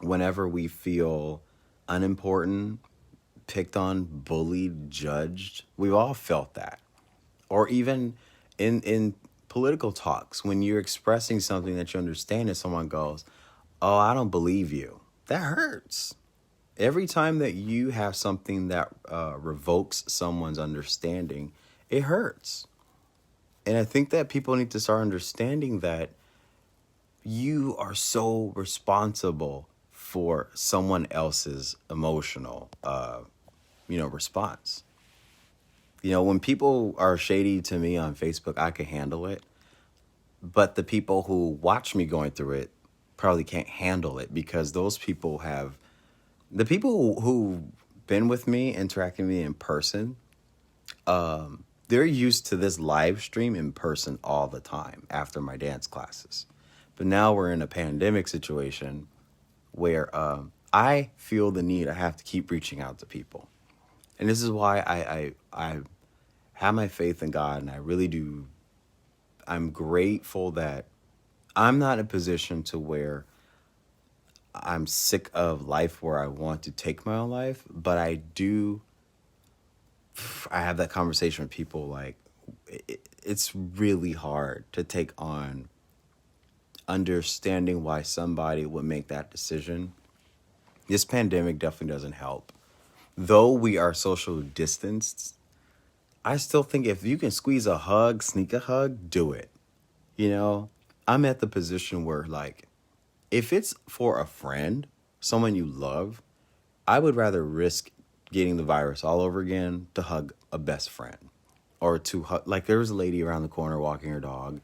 whenever we feel unimportant, picked on, bullied, judged. We've all felt that. Or even in political talks, when you're expressing something that you understand and someone goes, "Oh, I don't believe you." That hurts. Every time that you have something that revokes someone's understanding, it hurts. And I think that people need to start understanding that you are so responsible for someone else's emotional, response. When people are shady to me on Facebook, I can handle it. But the people who watch me going through it probably can't handle it because those people have the people who've been with me, interacting with me in person, they're used to this live stream in person all the time after my dance classes. But now we're in a pandemic situation where I feel the need. I have to keep reaching out to people, and this is why I have my faith in God, and I really do. I'm grateful that I'm not in a position to where I'm sick of life where I want to take my own life, but I have that conversation with people like it's really hard to take on understanding why somebody would make that decision. This pandemic definitely doesn't help. Though we are social distanced, I still think if you can squeeze a hug, sneak a hug, do it. You know, I'm at the position where, like, if it's for a friend, someone you love, I would rather risk getting the virus all over again to hug a best friend or to hug. Like, there was a lady around the corner walking her dog,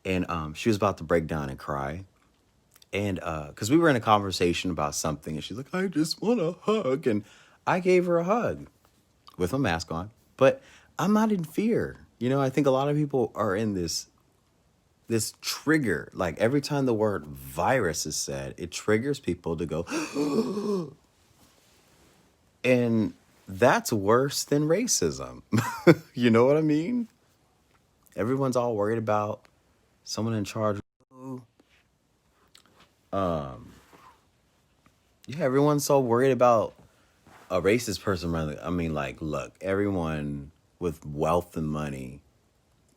and she was about to break down and cry. And because we were in a conversation about something, and she's like, "I just want a hug." And I gave her a hug with a mask on, but I'm not in fear. I think a lot of people are in this trigger. Like every time the word virus is said, it triggers people to go, and that's worse than racism. You know what I mean? Everyone's all worried about someone in charge. Yeah, everyone's so worried about a racist person running. I mean, like, look, everyone with wealth and money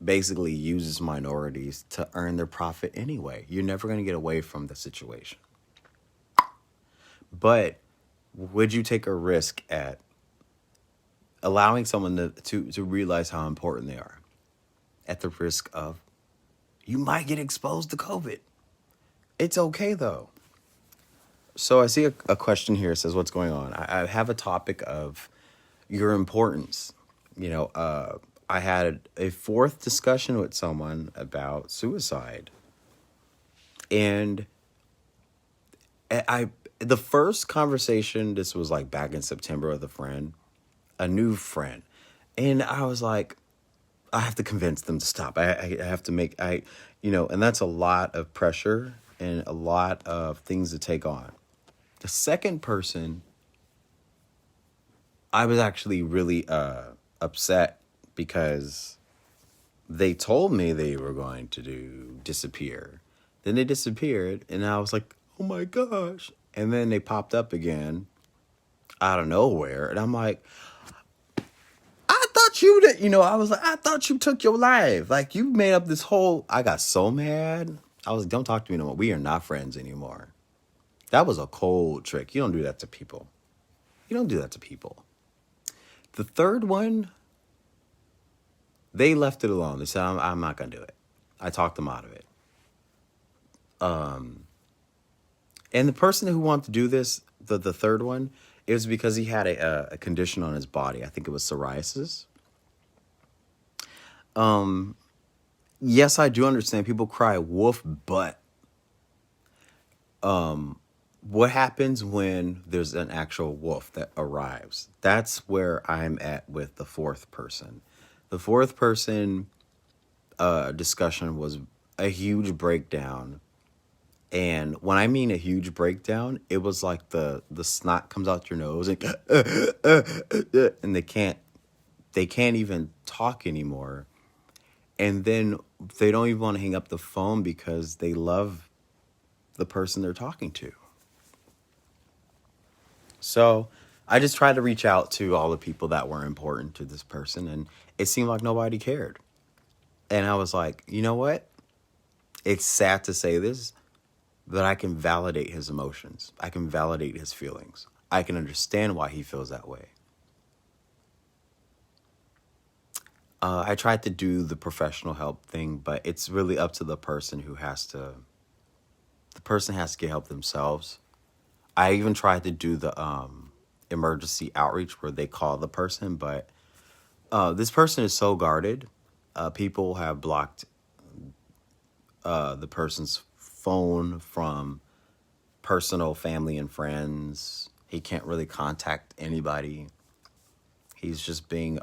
basically uses minorities to earn their profit anyway. You're never going to get away from the situation. But would you take a risk at allowing someone to realize how important they are at the risk of you might get exposed to COVID? It's okay, though. So I see a question here. It says, what's going on? I have a topic of your importance. I had a fourth discussion with someone about suicide. And the first conversation, this was like back in September with a new friend. And I was like, I have to convince them to stop. I have to and that's a lot of pressure and a lot of things to take on. The second person, I was actually really upset because they told me they were going to disappear. Then they disappeared, and I was like, oh my gosh. And then they popped up again out of nowhere, and I'm like, I thought you did, I was like, I thought you took your life. Like, you made up this whole, I got so mad. I was like, don't talk to me no more. We are not friends anymore. That was a cold trick. You don't do that to people. You don't do that to people. The third one, they left it alone. They said, I'm not going to do it. I talked them out of it. And the person who wanted to do this, the third one, it was because he had a condition on his body. I think it was psoriasis. Yes, I do understand people cry wolf, but what happens when there's an actual wolf that arrives? That's where I'm at with the fourth person. The fourth person discussion was a huge breakdown. And when I mean a huge breakdown, it was like the snot comes out your nose and, and they can't even talk anymore. And then they don't even want to hang up the phone because they love the person they're talking to. So I just tried to reach out to all the people that were important to this person, and it seemed like nobody cared. And I was like, you know what? It's sad to say this, but I can validate his emotions. I can validate his feelings. I can understand why he feels that way. I tried to do the professional help thing, but it's really up to the person who has to. The person has to get help themselves. I even tried to do the emergency outreach where they call the person, but this person is so guarded. People have blocked the person's phone from personal family and friends. He can't really contact anybody. He's just being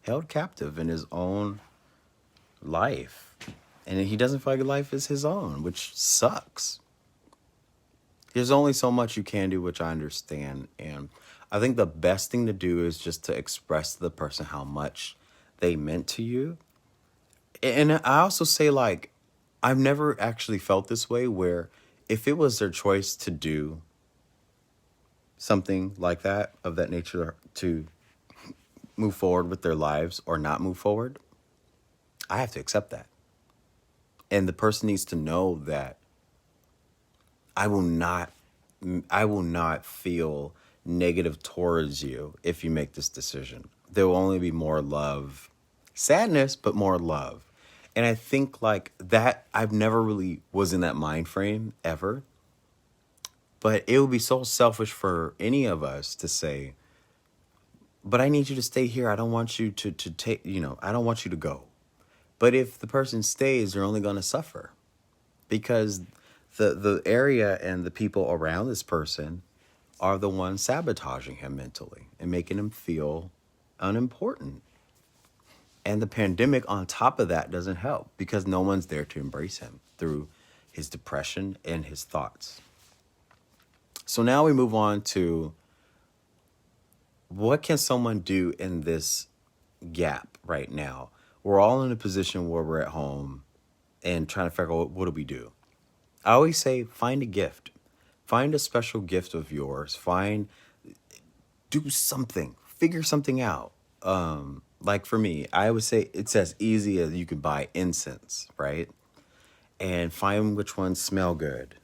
held captive in his own life. And he doesn't feel like life is his own, which sucks. There's only so much you can do, which I understand. And I think the best thing to do is just to express to the person how much they meant to you. And I also say, like, I've never actually felt this way where if it was their choice to do something like that, of that nature, to move forward with their lives or not move forward, I have to accept that. And the person needs to know that I will not feel negative towards you if you make this decision. There will only be more love, sadness, but more love. And I think like that, I've never really was in that mind frame ever. But it would be so selfish for any of us to say, but I need you to stay here. I don't want you to take, I don't want you to go. But if the person stays, they're only going to suffer because the area and the people around this person are the ones sabotaging him mentally and making him feel unimportant. And the pandemic on top of that doesn't help because no one's there to embrace him through his depression and his thoughts. So now we move on to what can someone do in this gap right now? We're all in a position where we're at home and trying to figure out what do we do. I always say find a gift. Find a special gift of yours. Do something. Figure something out. Like for me, I would say it's as easy as you could buy incense, right? And find which ones smell good,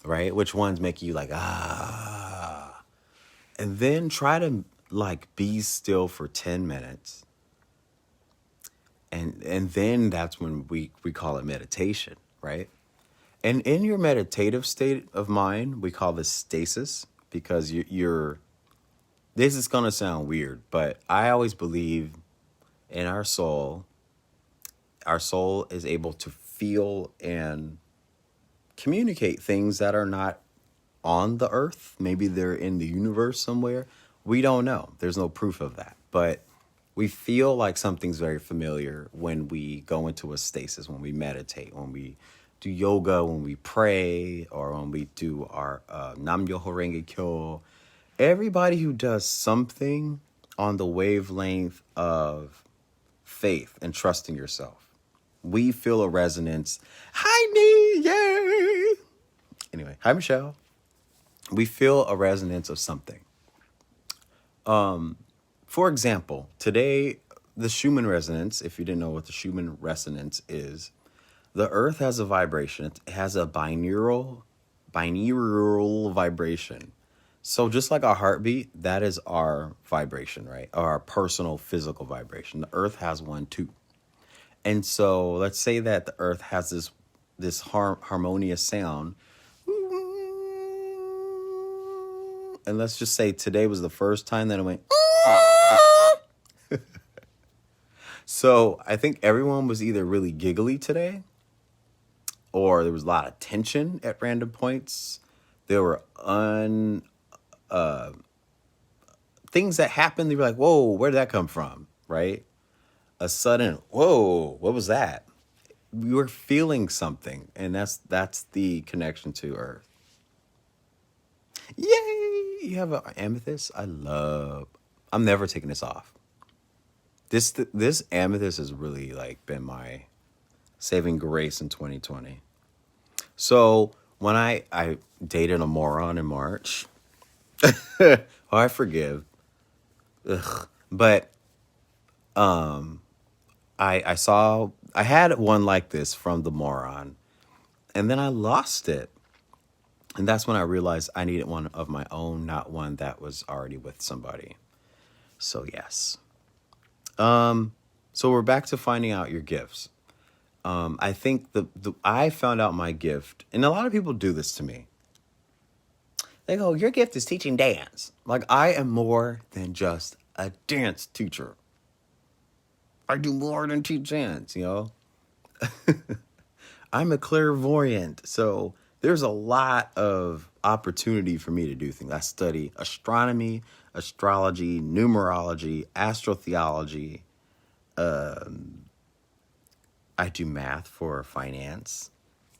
right? Which ones make you like, ah. And then try to like be still for 10 minutes. And then that's when we call it meditation, right? And in your meditative state of mind, we call this stasis because you're this is going to sound weird, but I always believe in our soul. Our soul is able to feel and communicate things that are not on the earth. Maybe they're in the universe somewhere. We don't know. There's no proof of that. But we feel like something's very familiar when we go into a stasis, when we meditate, when we do yoga, when we pray, or when we do our Nam Myoho Renge Kyo. Everybody who does something on the wavelength of faith and trusting yourself, we feel a resonance. Hi, Nee, yay! Anyway, hi, Michelle. We feel a resonance of something. For example, today, the Schumann resonance, if you didn't know what the Schumann resonance is, the earth has a vibration. It has a binaural vibration. So just like our heartbeat, that is our vibration, right? Our personal physical vibration. The earth has one too. And so let's say that the earth has this harmonious sound. And let's just say today was the first time that it went. So I think everyone was either really giggly today or there was a lot of tension at random points. There were things that happened. They were like, whoa, where did that come from? Right? A sudden, whoa, what was that? We were feeling something. And that's the connection to earth. Yay! You have an amethyst? I'm never taking this off. This amethyst has really like been my saving grace in 2020. So when I dated a moron in March, oh, I forgive. Ugh. But I saw I had one like this from the moron, and then I lost it. And that's when I realized I needed one of my own, not one that was already with somebody. So yes. So we're back to finding out your gifts. I think the I found out my gift, and a lot of people do this to me. They go, "Your gift is teaching dance." Like I am more than just a dance teacher. I do more than teach dance. I'm a clairvoyant, so there's a lot of opportunity for me to do things. I study astronomy, astrology, numerology, astrotheology. I do math for finance.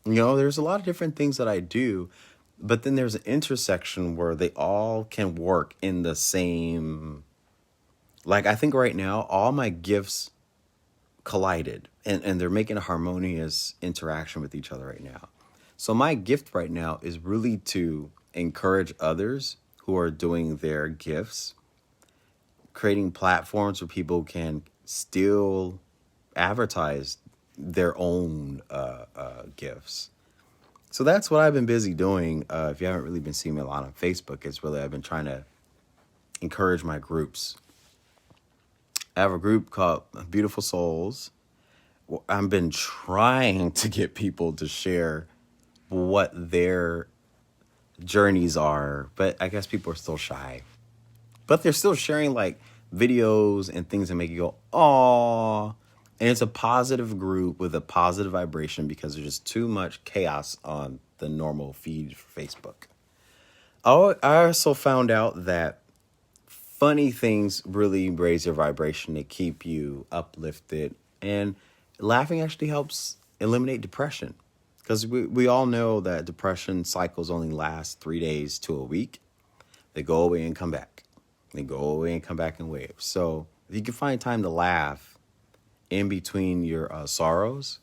There's a lot of different things that I do, but then there's an intersection where they all can work in the same. Like, I think right now, all my gifts collided and they're making a harmonious interaction with each other right now. So, my gift right now is really to encourage others who are doing their gifts, creating platforms where people can still advertise their own gifts. So that's what I've been busy doing. If you haven't really been seeing me a lot on Facebook, it's really I've been trying to encourage my groups. I have a group called Beautiful Souls. I've been trying to get people to share what their journeys are, but I guess people are still shy. But they're still sharing like videos and things that make you go, "Aw." And it's a positive group with a positive vibration because there's just too much chaos on the normal feed for Facebook. Oh, I also found out that funny things really raise your vibration to keep you uplifted. And laughing actually helps eliminate depression. Because we all know that depression cycles only last 3 days to a week. They go away and come back. They go away and come back in waves. So if you can find time to laugh in between your sorrows,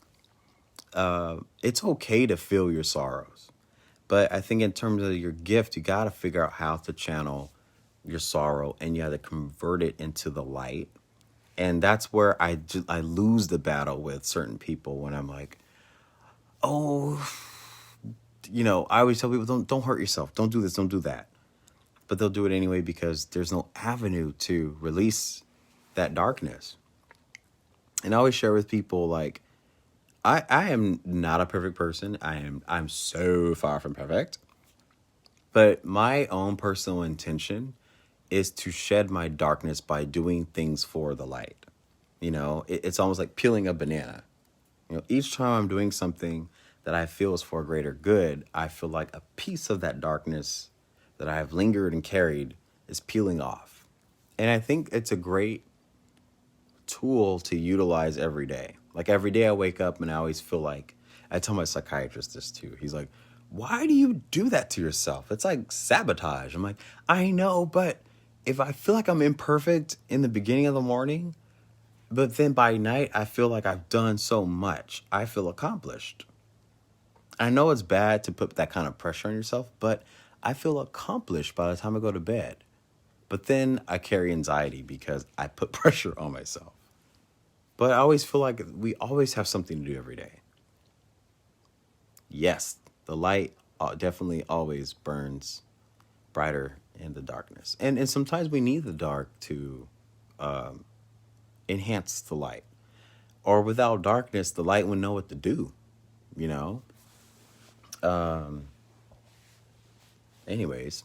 it's okay to feel your sorrows. But I think in terms of your gift, you got to figure out how to channel your sorrow and you have to convert it into the light. And that's where I lose the battle with certain people when I'm like, oh, I always tell people, don't hurt yourself. Don't do this. Don't do that. But they'll do it anyway because there's no avenue to release that darkness. And I always share with people like, I am not a perfect person. I'm so far from perfect. But my own personal intention is to shed my darkness by doing things for the light. It's almost like peeling a banana. Each time I'm doing something that I feel is for a greater good, I feel like a piece of that darkness that I have lingered and carried is peeling off. And I think it's a great tool to utilize every day. Like every day I wake up and I always feel like, I tell my psychiatrist this too. He's like, why do you do that to yourself? It's like sabotage. I'm like, I know, but if I feel like I'm imperfect in the beginning of the morning, but then by night I feel like I've done so much, I feel accomplished. I know it's bad to put that kind of pressure on yourself, but I feel accomplished by the time I go to bed. But then I carry anxiety because I put pressure on myself. But I always feel like we always have something to do every day. Yes, the light definitely always burns brighter in the darkness. And sometimes we need the dark to enhance the light. Or without darkness, the light wouldn't know what to do, you know? Anyways,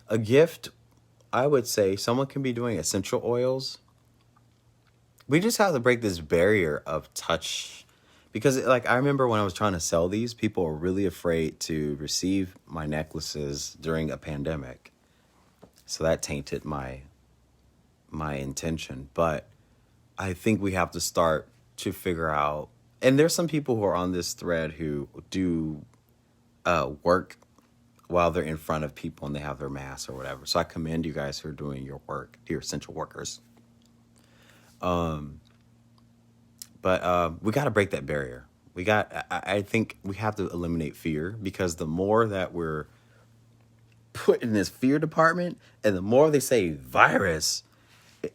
a gift, I would say someone can be doing essential oils. We just have to break this barrier of touch. Because like I remember when I was trying to sell these, people were really afraid to receive my necklaces during a pandemic. So that tainted my intention. But I think we have to start to figure out, and there's some people who are on this thread who do work while they're in front of people and they have their masks or whatever. So I commend you guys who are doing your work, your essential workers. But we got to break that barrier. I think we have to eliminate fear, because the more that we're put in this fear department and the more they say virus,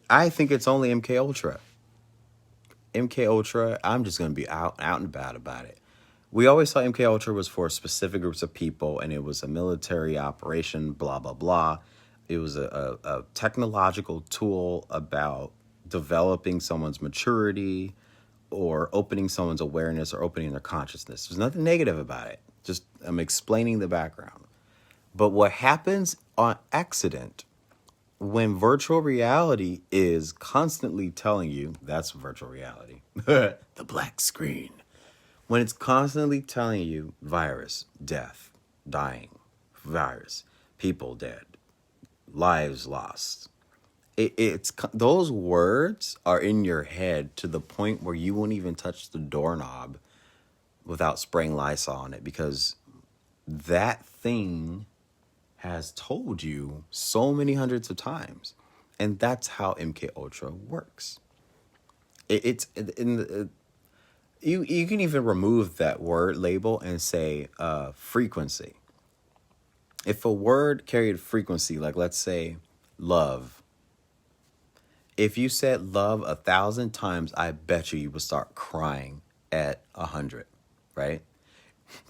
I think it's only MK Ultra. MK Ultra, I'm just gonna be out and about it. We always thought MK Ultra was for specific groups of people, and it was a military operation, blah blah blah. It was a technological tool about developing someone's maturity or opening someone's awareness or opening their consciousness. There's nothing negative about it. Just I'm explaining the background. But what happens on accident when virtual reality is constantly telling you, that's virtual reality, the black screen, when it's constantly telling you virus, death, dying, virus, people dead, lives lost. It's those words are in your head to the point where you won't even touch the doorknob without spraying Lysol on it, because that thing has told you so many hundreds of times, and that's how MK Ultra works. It's in the, you can even remove that word label and say frequency. If a word carried frequency, like let's say love, if you said love 1,000 times, I bet you would start crying at 100, right?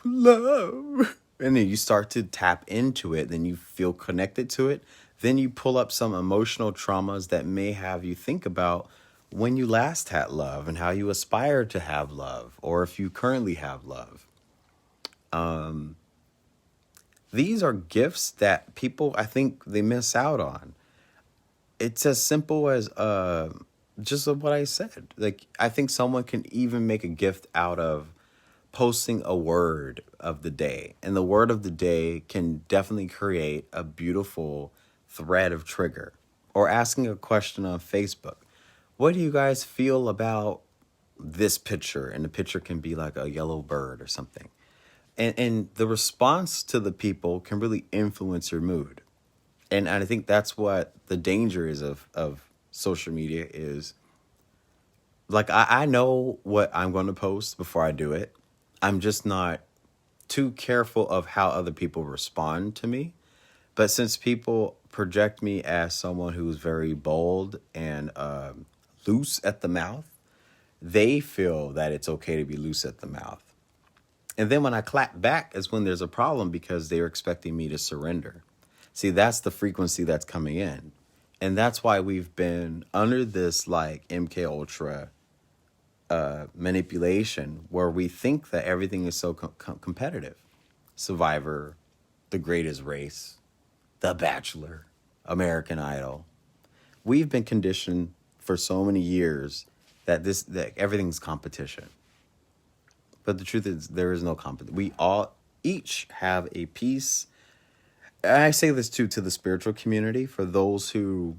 Love. And then you start to tap into it, then you feel connected to it. Then you pull up some emotional traumas that may have you think about when you last had love and how you aspire to have love, or if you currently have love. These are gifts that people, I think, they miss out on. It's as simple as just what I said. Like, I think someone can even make a gift out of posting a word of the day. And the word of the day can definitely create a beautiful thread of trigger. Or asking a question on Facebook. What do you guys feel about this picture? And the picture can be like a yellow bird or something. And the response to the people can really influence your mood. And I think that's what the danger is of social media is. Like, I know what I'm going to post before I do it. I'm just not too careful of how other people respond to me. But since people project me as someone who's very bold and loose at the mouth, they feel that it's okay to be loose at the mouth. And then when I clap back is when there's a problem, because they're expecting me to surrender. See, that's the frequency that's coming in. And that's why we've been under this like MK Ultra manipulation, where we think that everything is so competitive. Survivor, The Greatest Race, The Bachelor, American Idol. We've been conditioned for so many years that everything's competition. But the truth is, there is no competition. We all each have a piece. And I say this too to the spiritual community, for those who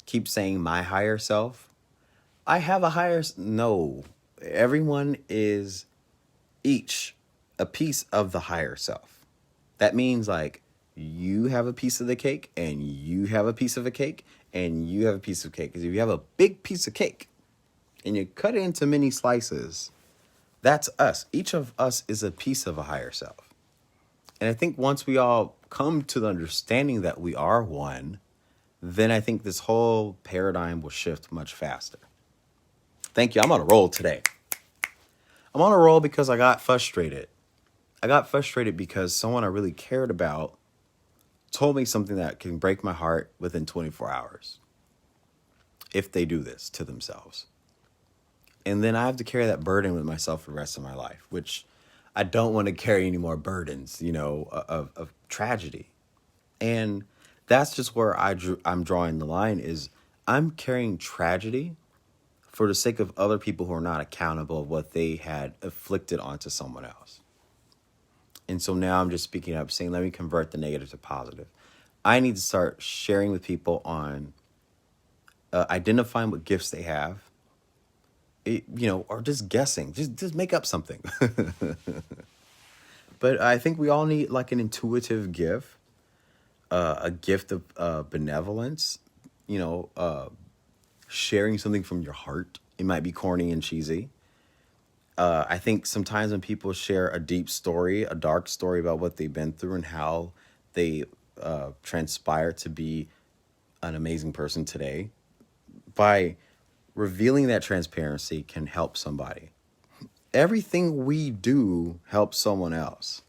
keep saying my higher self. I have a higher. No, everyone is each a piece of the higher self. That means like you have a piece of the cake, and you have a piece of a cake, and you have a piece of cake. Because if you have a big piece of cake and you cut it into many slices, that's us. Each of us is a piece of a higher self. And I think once we all come to the understanding that we are one, then I think this whole paradigm will shift much faster. Thank you. I'm on a roll today. I'm on a roll because I got frustrated. I got frustrated because someone I really cared about told me something that can break my heart within 24 hours if they do this to themselves. And then I have to carry that burden with myself for the rest of my life, which I don't want to carry any more burdens, of tragedy. And that's just where I'm drawing the line is I'm carrying tragedy for the sake of other people who are not accountable of what they had inflicted onto someone else. And so now I'm just speaking up, saying, let me convert the negative to positive. I need to start sharing with people on identifying what gifts they have, or just guessing. Just make up something. But I think we all need like an intuitive gift, a gift of benevolence, sharing something from your heart. It might be corny and cheesy. I think sometimes when people share a deep story, a dark story about what they've been through and how they transpire to be an amazing person today, by revealing that transparency can help somebody. Everything we do helps someone else.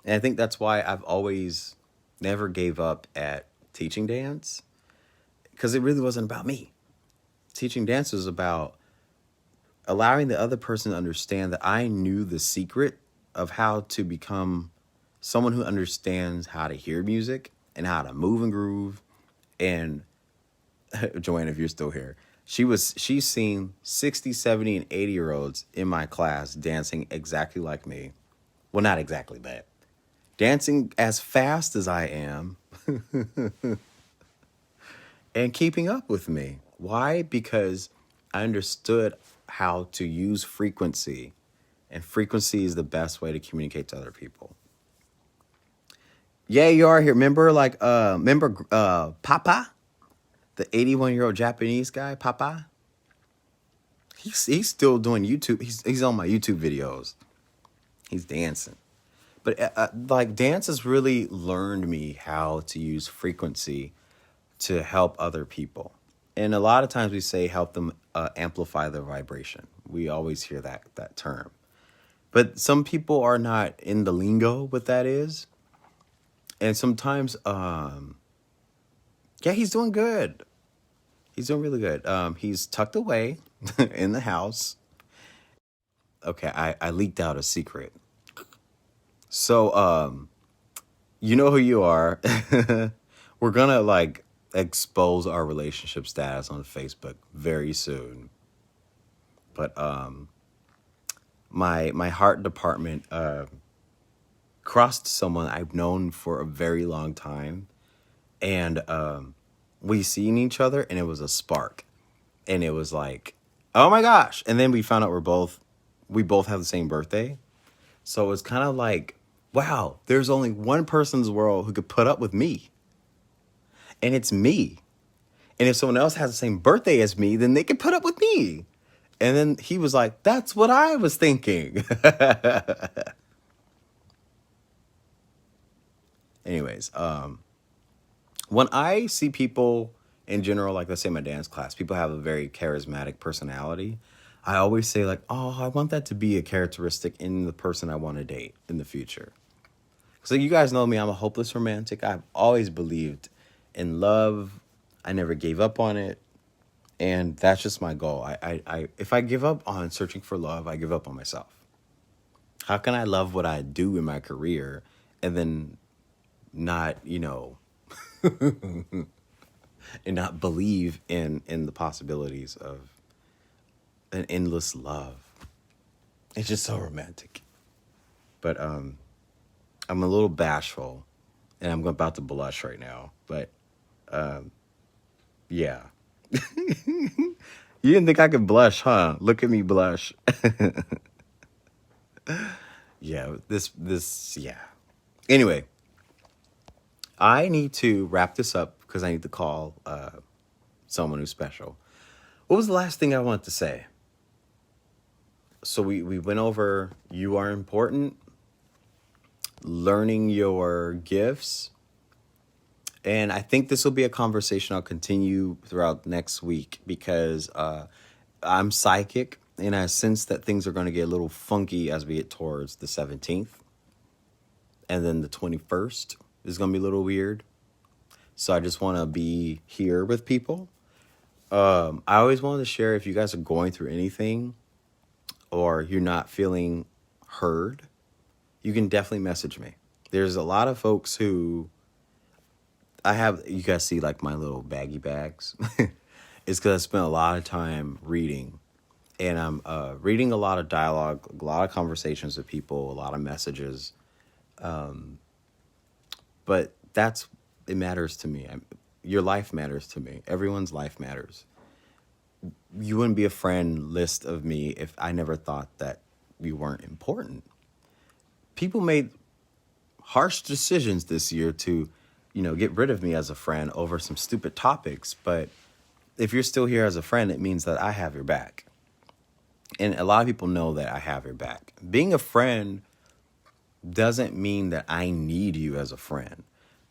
And I think that's why I've always never gave up at teaching dance, because it really wasn't about me. Teaching dance was about allowing the other person to understand that I knew the secret of how to become someone who understands how to hear music and how to move and groove. And Joanne, if you're still here, she's seen 60, 70, and 80-year-olds in my class dancing exactly like me. Well, not exactly that. Dancing as fast as I am and keeping up with me. Why? Because I understood how to use frequency, and frequency is the best way to communicate to other people. Yeah, you are here. Remember Papa, the 81-year-old Japanese guy, Papa? He's still doing YouTube. He's on my YouTube videos. He's dancing. But like dance has really learned me how to use frequency to help other people. And a lot of times we say help them amplify their vibration. We always hear that term. But some people are not in the lingo what that is. And sometimes yeah, he's doing good. He's doing really good. He's tucked away in the house. Okay, I leaked out a secret. So you know who you are. We're gonna like expose our relationship status on Facebook very soon. But my heart department crossed someone I've known for a very long time, and we seen each other, and it was a spark, and it was like, oh my gosh! And then we found out we both have the same birthday, so it's kind of like, wow, there's only one person in this world who could put up with me, and it's me. And if someone else has the same birthday as me, then they can put up with me. And then he was like, that's what I was thinking. Anyways, when I see people in general, like let's say my dance class, people have a very charismatic personality. I always say like, oh, I want that to be a characteristic in the person I want to date in the future. So you guys know me, I'm a hopeless romantic. I've always believed in love. I never gave up on it. And that's just my goal. If I give up on searching for love, I give up on myself. How can I love what I do in my career and then not, and not believe in the possibilities of an endless love? It's just so romantic. But I'm a little bashful, and I'm about to blush right now. But yeah. You didn't think I could blush, huh? Look at me blush. Yeah, yeah. Anyway, I need to wrap this up because I need to call someone who's special. What was the last thing I wanted to say? So we went over you are important, learning your gifts. And I think this will be a conversation I'll continue throughout next week because I'm psychic and I sense that things are going to get a little funky as we get towards the 17th. And then the 21st is going to be a little weird. So I just want to be here with people. I always wanted to share if you guys are going through anything or you're not feeling heard, you can definitely message me. There's a lot of folks who you guys see like my little baggy bags. It's because I spent a lot of time reading. And I'm reading a lot of dialogue, a lot of conversations with people, a lot of messages. But it matters to me. Your life matters to me. Everyone's life matters. You wouldn't be a friend list of me if I never thought that you weren't important. People made harsh decisions this year to get rid of me as a friend over some stupid topics. But if you're still here as a friend, it means that I have your back. And a lot of people know that I have your back. Being a friend doesn't mean that I need you as a friend.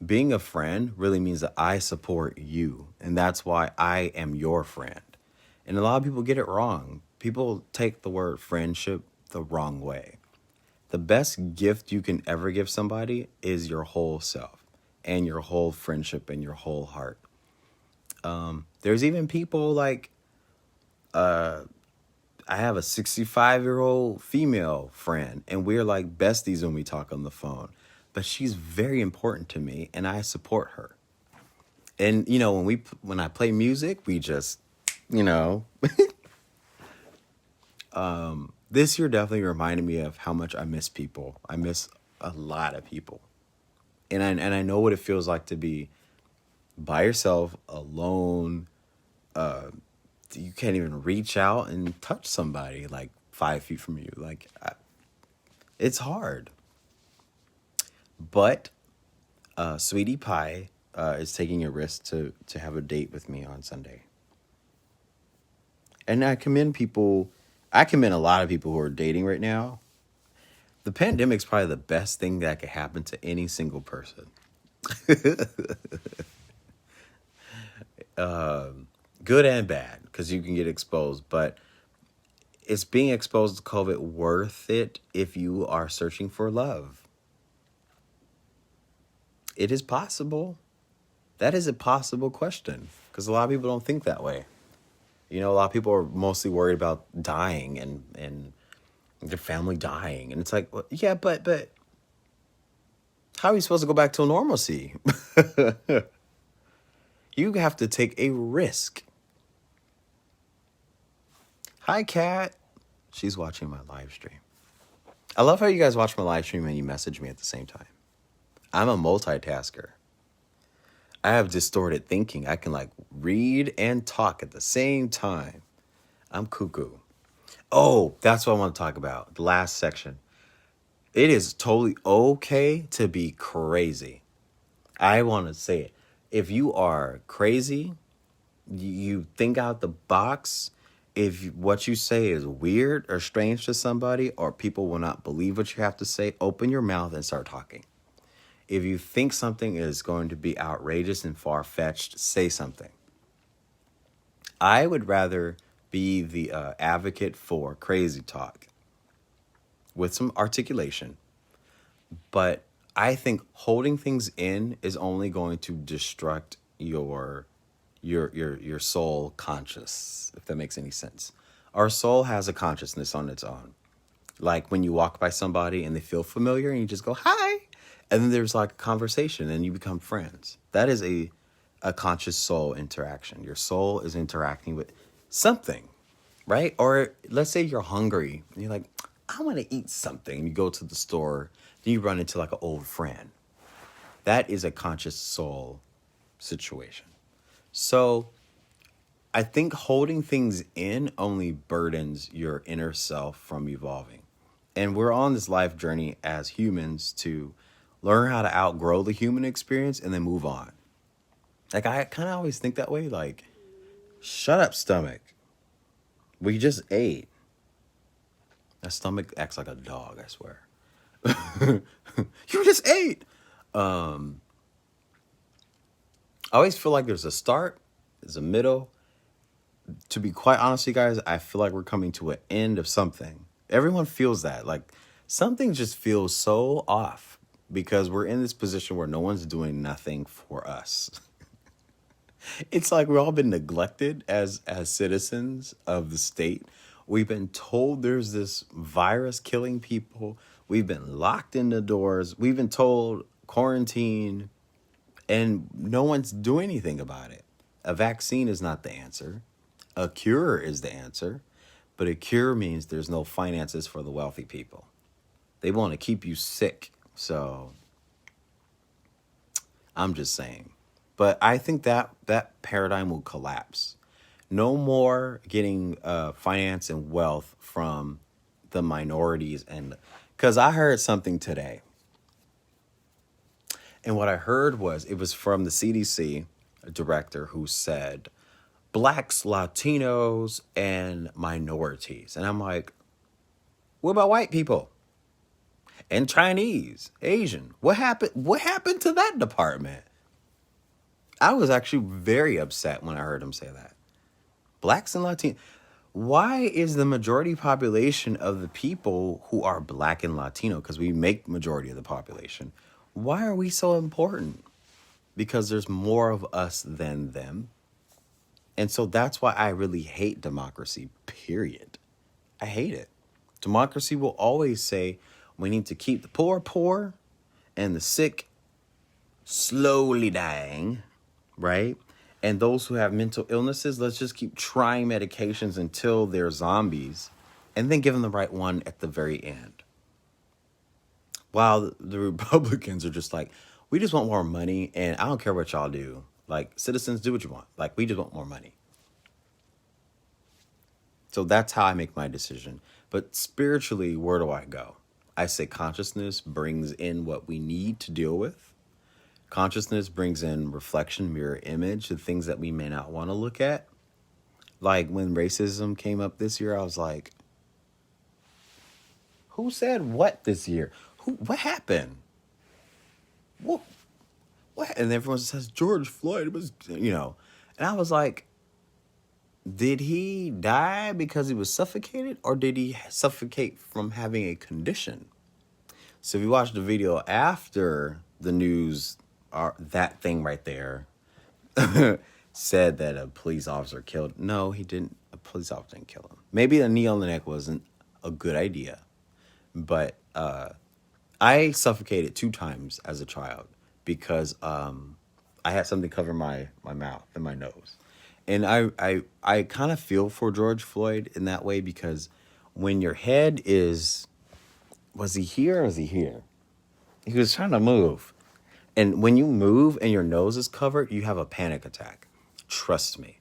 Being a friend really means that I support you. And that's why I am your friend. And a lot of people get it wrong. People take the word friendship the wrong way. The best gift you can ever give somebody is your whole self and your whole friendship and your whole heart. There's even people like I have a 65-year-old female friend, and we're like besties when we talk on the phone. But she's very important to me, and I support her. And when I play music, we just, you know, this year definitely reminded me of how much I miss people. I miss a lot of people, and I know what it feels like to be by yourself, alone. You can't even reach out and touch somebody like 5 feet from you. It's hard. But Sweetie Pie is taking a risk to have a date with me on Sunday. And I commend people. I commend a lot of people who are dating right now. The pandemic's probably the best thing that could happen to any single person. Good and bad, because you can get exposed. But is being exposed to COVID worth it if you are searching for love? It is possible. That is a possible question, because a lot of people don't think that way. A lot of people are mostly worried about dying and their family dying. And it's like, well, yeah, but how are you supposed to go back to normalcy? You have to take a risk. Hi, Kat. She's watching my live stream. I love how you guys watch my live stream and you message me at the same time. I'm a multitasker. I have distorted thinking. I can read and talk at the same time. I'm cuckoo. Oh, that's what I want to talk about. The last section. It is totally okay to be crazy. I want to say it. If you are crazy, you think out the box. If what you say is weird or strange to somebody, or people will not believe what you have to say, open your mouth and start talking. If you think something is going to be outrageous and far-fetched, say something. I would rather be the advocate for crazy talk with some articulation. But I think holding things in is only going to destruct your soul conscious, if that makes any sense. Our soul has a consciousness on its own. Like when you walk by somebody and they feel familiar and you just go, hi. And then there's a conversation and you become friends. That is a conscious soul interaction. Your soul is interacting with something, right? Or let's say you're hungry and you're like, I want to eat something. And you go to the store, then you run into an old friend. That is a conscious soul situation. So I think holding things in only burdens your inner self from evolving. And we're on this life journey as humans to learn how to outgrow the human experience and then move on. I kind of always think that way. Shut up, stomach. We just ate. That stomach acts like a dog, I swear. You just ate. I always feel like there's a start, there's a middle. To be quite honest with you guys, I feel like we're coming to an end of something. Everyone feels that. Something just feels so off because we're in this position where no one's doing nothing for us. It's like we've all been neglected as citizens of the state. We've been told there's this virus killing people. We've been locked in the doors. We've been told quarantine, and no one's doing anything about it. A vaccine is not the answer. A cure is the answer. But a cure means there's no finances for the wealthy people. They want to keep you sick. So I'm just saying. But I think that paradigm will collapse. No more getting finance and wealth from the minorities. And because I heard something today. And what I heard was, it was from the CDC director who said, blacks, Latinos, and minorities. And I'm like, what about white people? And Chinese, Asian? What happened? What happened to that department? I was actually very upset when I heard him say that. Blacks and Latinos. Why is the majority population of the people who are black and Latino, because we make majority of the population, why are we so important? Because there's more of us than them. And so that's why I really hate democracy, period. I hate it. Democracy will always say we need to keep the poor poor and the sick slowly dying, right? And those who have mental illnesses, let's just keep trying medications until they're zombies and then give them the right one at the very end. While the Republicans are just like, we just want more money and I don't care what y'all do. Like, citizens, do what you want. Like, we just want more money. So that's how I make my decision. But spiritually, where do I go? I say consciousness brings in what we need to deal with. Consciousness brings in reflection, mirror image, the things that we may not want to look at. Like when racism came up this year, I was like, who said what this year? What happened? What? And everyone says George Floyd was, and I was like, did he die because he was suffocated, or did he suffocate from having a condition? So if you watch the video after the news, that thing right there said that a police officer killed. No, he didn't. A police officer didn't kill him. Maybe a knee on the neck wasn't a good idea, but I suffocated 2 times as a child because I had something cover my mouth and my nose. And I kind of feel for George Floyd in that way, because when your head is, was he here or is he here? He was trying to move. And when you move and your nose is covered, you have a panic attack. Trust me.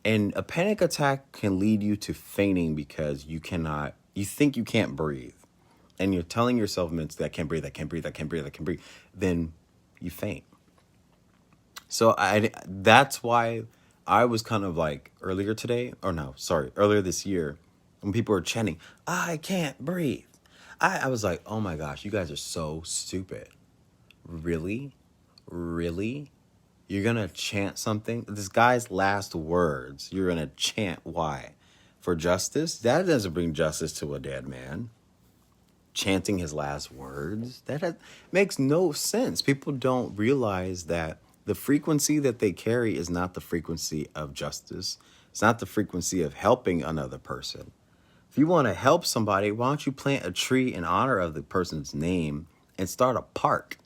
And a panic attack can lead you to fainting because you think you can't breathe. And you're telling yourself mentally, I can't breathe, I can't breathe, I can't breathe, I can't breathe. Then you faint. So that's why I was kind of like earlier this year, when people were chanting, I can't breathe. I was like, oh my gosh, you guys are so stupid. Really? Really? You're going to chant something? This guy's last words, you're going to chant why? For justice? That doesn't bring justice to a dead man. Chanting his last words? That makes no sense. People don't realize that the frequency that they carry is not the frequency of justice. It's not the frequency of helping another person. If you want to help somebody, why don't you plant a tree in honor of the person's name and start a park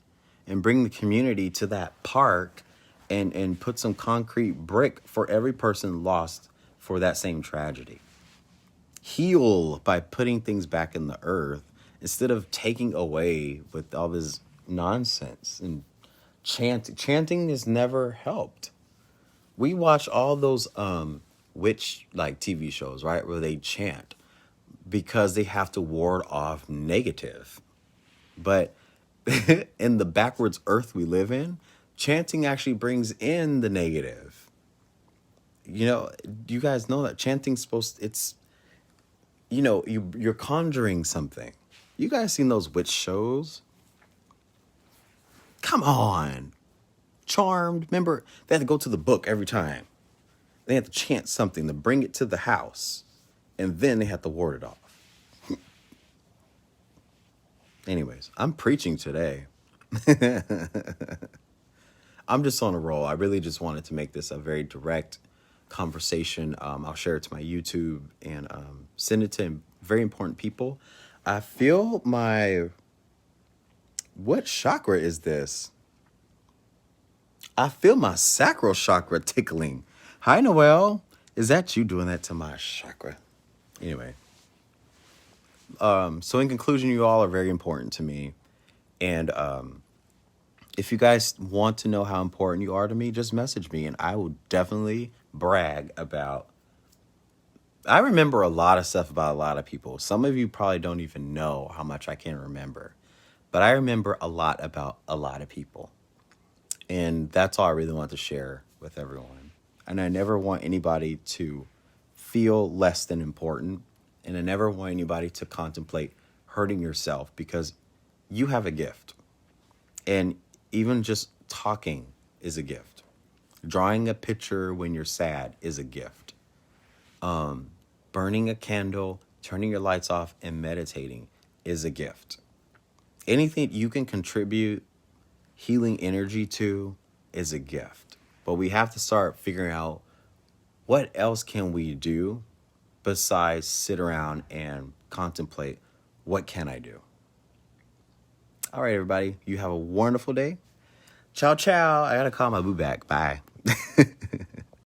and bring the community to that park and put some concrete brick for every person lost for that same tragedy. Heal by putting things back in the earth instead of taking away with all this nonsense. And chanting has never helped. We watch all those witch like TV shows, right, where they chant because they have to ward off negative. But in the backwards earth we live in, chanting actually brings in the negative. Do you guys know that chanting's you're conjuring something. You guys seen those witch shows? Come on. Charmed. Remember, they had to go to the book every time. They had to chant something to bring it to the house. And then they had to ward it off. Anyways, I'm preaching today. I'm just on a roll. I really just wanted to make this a very direct conversation. I'll share it to my YouTube and send it to very important people. I feel what chakra is this? I feel my sacral chakra tickling. Hi, Noelle. Is that you doing that to my chakra? Anyway. So in conclusion, you all are very important to me. And if you guys want to know how important you are to me, just message me and I will definitely brag about. I remember a lot of stuff about a lot of people. Some of you probably don't even know how much I can remember. But I remember a lot about a lot of people. And that's all I really want to share with everyone. And I never want anybody to feel less than important. And I never want anybody to contemplate hurting yourself because you have a gift. And even just talking is a gift. Drawing a picture when you're sad is a gift. Burning a candle, turning your lights off, and meditating is a gift. Anything you can contribute healing energy to is a gift. But we have to start figuring out what else can we do besides sit around and contemplate what can I do? All right, everybody, you have a wonderful day. Ciao, ciao. I got to call my boo back. Bye.